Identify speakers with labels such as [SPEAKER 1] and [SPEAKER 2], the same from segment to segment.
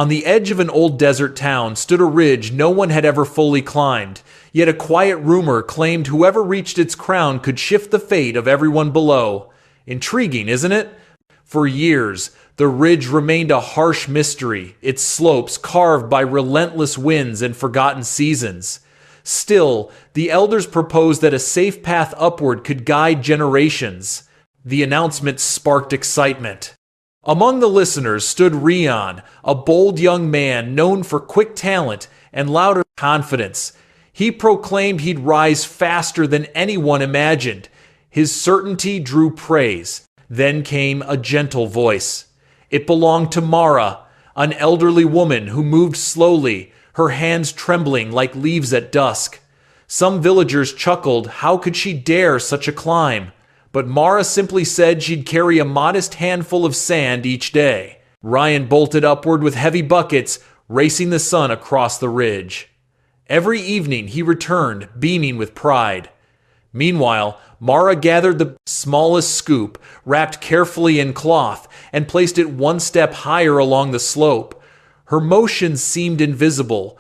[SPEAKER 1] On the edge of an old desert town stood a ridge no one had ever fully climbed, yet a quiet rumor claimed whoever reached its crown could shift the fate of everyone below. Intriguing, isn't it? For years, the ridge remained a harsh mystery, its slopes carved by relentless winds and forgotten seasons. Still, the elders proposed that a safe path upward could guide generations. The announcement sparked excitement. Among the listeners stood Rian, a bold young man known for quick talent and loud confidence. He proclaimed he'd rise faster than anyone imagined. His certainty drew praise. Then came a gentle voice. It belonged to Mara, an elderly woman who moved slowly, her hands trembling like leaves at dusk. Some villagers chuckled, how could she dare such a climb? But Mara simply said she'd carry a modest handful of sand each day. Ryan bolted upward with heavy buckets, racing the sun across the ridge. Every evening he returned, beaming with pride. Meanwhile, Mara gathered the smallest scoop, wrapped carefully in cloth, and placed it one step higher along the slope. Her motions seemed invisible.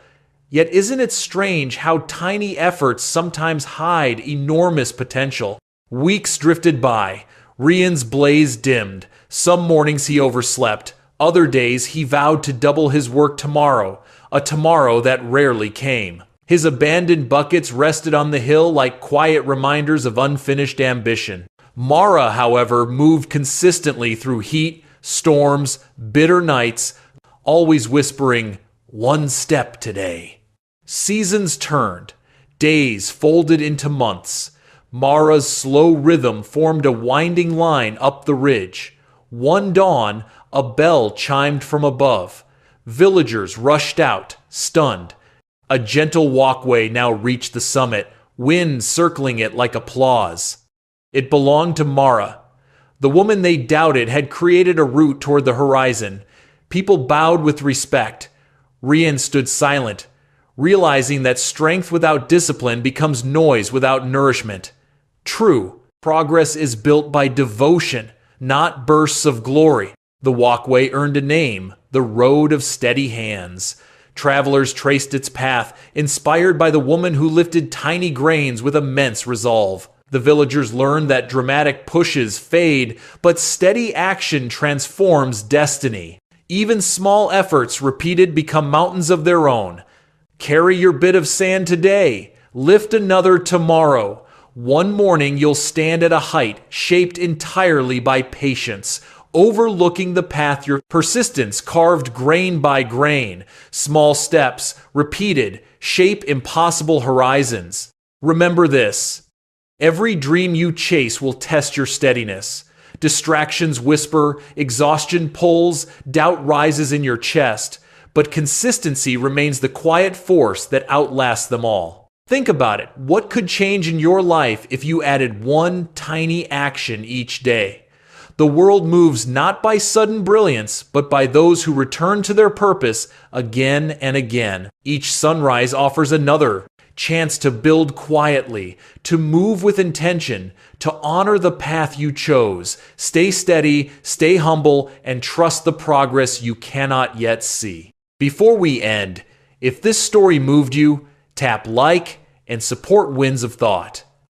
[SPEAKER 1] Yet isn't it strange how tiny efforts sometimes hide enormous potential? Weeks drifted by. Rian's blaze dimmed. Some mornings he overslept. Other days he vowed to double his work tomorrow, a tomorrow that rarely came. His abandoned buckets rested on the hill like quiet reminders of unfinished ambition. Mara, however, moved consistently through heat, storms, bitter nights, always whispering, "One step today." Seasons turned. Days folded into months. Mara's slow rhythm formed a winding line up the ridge. One dawn, a bell chimed from above. Villagers rushed out, stunned. A gentle walkway now reached the summit, wind circling it like applause. It belonged to Mara. The woman they doubted had created a route toward the horizon. People bowed with respect. Rian stood silent, realizing that strength without discipline becomes noise without nourishment. True, progress is built by devotion, not bursts of glory. The walkway earned a name, the Road of Steady Hands. Travelers traced its path, inspired by the woman who lifted tiny grains with immense resolve. The villagers learned that dramatic pushes fade, but steady action transforms destiny. Even small efforts repeated become mountains of their own. Carry your bit of sand today, lift another tomorrow. One morning you'll stand at a height shaped entirely by patience, overlooking the path your persistence carved grain by grain. Small steps, repeated, shape impossible horizons. Remember this. Every dream you chase will test your steadiness. Distractions whisper, exhaustion pulls, doubt rises in your chest. But consistency remains the quiet force that outlasts them all. Think about it. What could change in your life if you added one tiny action each day? The world moves not by sudden brilliance, but by those who return to their purpose again and again. Each sunrise offers another chance to build quietly, to move with intention, to honor the path you chose. Stay steady, stay humble, and trust the progress you cannot yet see. Before we end, if this story moved you, tap like and support Winds of Thought.